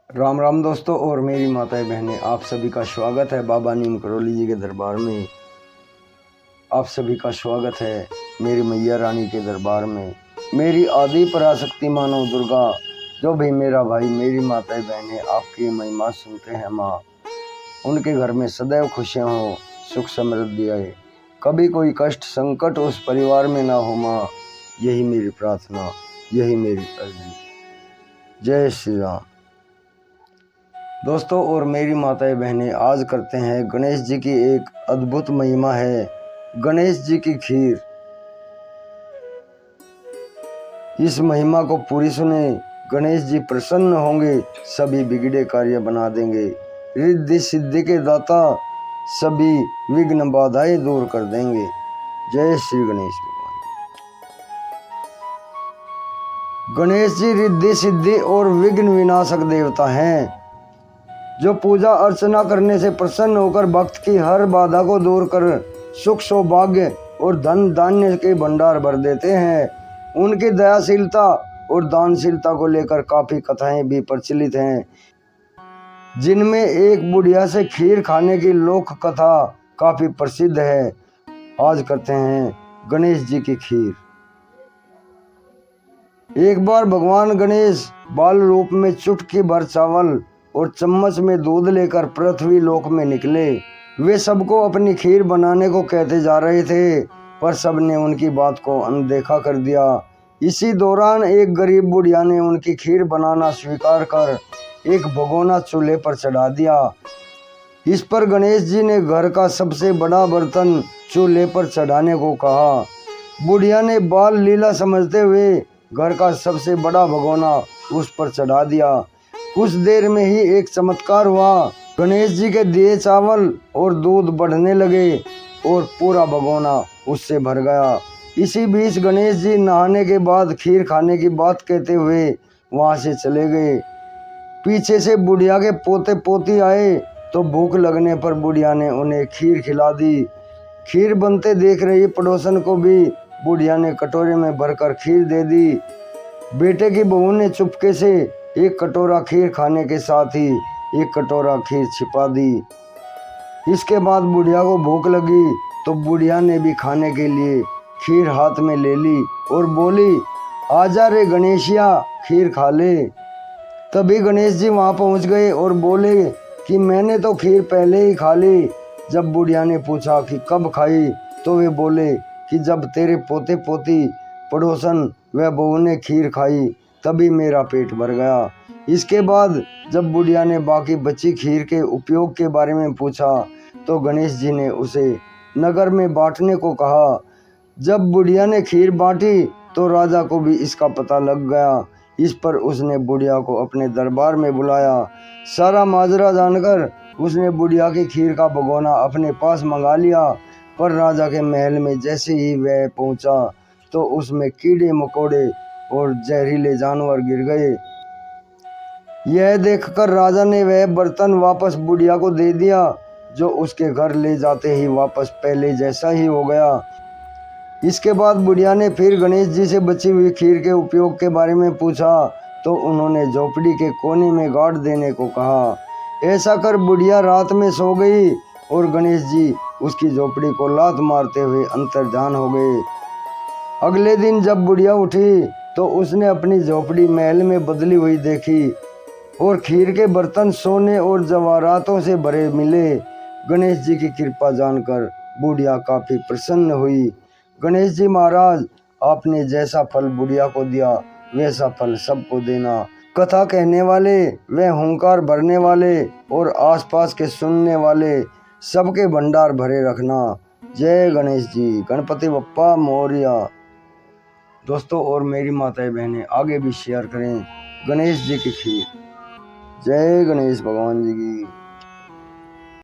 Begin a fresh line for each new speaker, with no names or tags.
राम राम दोस्तों और मेरी माताएं बहनें, आप सभी का स्वागत है बाबा नीम करौली जी के दरबार में। आप सभी का स्वागत है मेरी मैया रानी के दरबार में। मेरी आदि पराशक्ति मानो दुर्गा, जो भी मेरा भाई मेरी माताएं बहनें आपकी महिमा सुनते हैं माँ, उनके घर में सदैव खुशियाँ हो, सुख समृद्धि आए, कभी कोई कष्ट संकट उस परिवार में ना हो माँ। यही मेरी प्रार्थना, यही मेरी अर्जी। जय श्री राम। दोस्तों और मेरी माताएं बहनें, आज करते हैं गणेश जी की एक अद्भुत महिमा है, गणेश जी की खीर। इस महिमा को पूरी सुने, गणेश जी प्रसन्न होंगे, सभी बिगड़े कार्य बना देंगे। रिद्धि सिद्धि के दाता, सभी विघ्न बाधाएं दूर कर देंगे। जय श्री गणेश भगवान। गणेश जी रिद्धि सिद्धि और विघ्न विनाशक देवता हैं, जो पूजा अर्चना करने से प्रसन्न होकर भक्त की हर बाधा को दूर कर सुख सौभाग्य और धन धान्य के भंडार भर देते हैं। उनकी दयाशीलता और दानशीलता को लेकर काफी कथाएं भी प्रचलित हैं, जिनमें एक बुढ़िया से खीर खाने की लोक कथा काफी प्रसिद्ध है। आज करते हैं गणेश जी की खीर। एक बार भगवान गणेश बाल रूप में चुटकी भर चावल और चम्मच में दूध लेकर पृथ्वी लोक में निकले। वे सबको अपनी खीर बनाने को कहते जा रहे थे, पर सबने उनकी बात को अनदेखा कर दिया। इसी दौरान एक गरीब बुढ़िया ने उनकी खीर बनाना स्वीकार कर एक भगोना चूल्हे पर चढ़ा दिया। इस पर गणेश जी ने घर का सबसे बड़ा बर्तन चूल्हे पर चढ़ाने को कहा। बुढ़िया ने बाल लीला समझते हुए घर का सबसे बड़ा भगोना उस पर चढ़ा दिया। कुछ देर में ही एक चमत्कार हुआ, गणेश जी के दिए चावल और दूध बढ़ने लगे और पूरा भगोना उससे भर गया। इसी बीच गणेश जी नहाने के बाद खीर खाने की बात कहते हुए वहां से चले गए। पीछे से बुढ़िया के पोते पोती आए तो भूख लगने पर बुढ़िया ने उन्हें खीर खिला दी। खीर बनते देख रही पड़ोसन को भी बुढ़िया ने कटोरे में भरकर खीर दे दी। बेटे की बहू ने चुपके से एक कटोरा खीर खाने के साथ ही एक कटोरा खीर छिपा दी। इसके बाद बुढ़िया को भूख लगी तो बुढ़िया ने भी खाने के लिए खीर हाथ में ले ली और बोली, आजा रे गणेशिया, खीर खा ले। तभी गणेश जी वहां पहुंच गए और बोले कि मैंने तो खीर पहले ही खा ली। जब बुढ़िया ने पूछा कि कब खाई, तो वे बोले कि जब तेरे पोते पोती पड़ोसन व बहू ने खीर खाई तभी मेरा पेट भर गया। इसके बाद जब बुढ़िया ने बाकी बची खीर के उपयोग के बारे में पूछा तो गणेश जी ने उसे नगर में बांटने को कहा। जब बुढ़िया ने खीर बांटी तो राजा को भी इसका पता लग गया। इस पर उसने बुढ़िया को अपने दरबार में बुलाया। सारा माजरा जानकर उसने बुढ़िया की खीर का भगोना अपने पास मंगा लिया। पर राजा के महल में जैसे ही वह पहुंचा तो उसमें कीड़े मकोड़े और जहरीले जानवर गिर गए। यह देखकर राजा ने वह बर्तन वापस बुढ़िया को दे दिया, जो उसके घर ले जाते ही वापस पहले जैसा ही हो गया। इसके बाद बुढ़िया ने फिर गणेश जी से बची हुई खीर के उपयोग के बारे में पूछा तो उन्होंने झोपड़ी के कोने में गाड़ देने को कहा। ऐसा कर बुढ़िया रात में सो गई और गणेश जी उसकी झोपड़ी को लात मारते हुए अंतर्धान हो गए। अगले दिन जब बुढ़िया उठी तो उसने अपनी झोपड़ी महल में बदली हुई देखी और खीर के बर्तन सोने और जवाहरातों से भरे मिले। गणेश जी की कृपा जानकर बुढ़िया काफी प्रसन्न हुई। गणेश जी महाराज, आपने जैसा फल बुढ़िया को दिया वैसा फल सबको देना। कथा कहने वाले व हुंकार भरने वाले और आसपास के सुनने वाले सबके भंडार भरे रखना। जय गणेश जी, गणपति बप्पा मोरया। दोस्तों और मेरी माताएं बहनें आगे भी शेयर करें गणेश जी की खीर। जय गणेश भगवान जी की।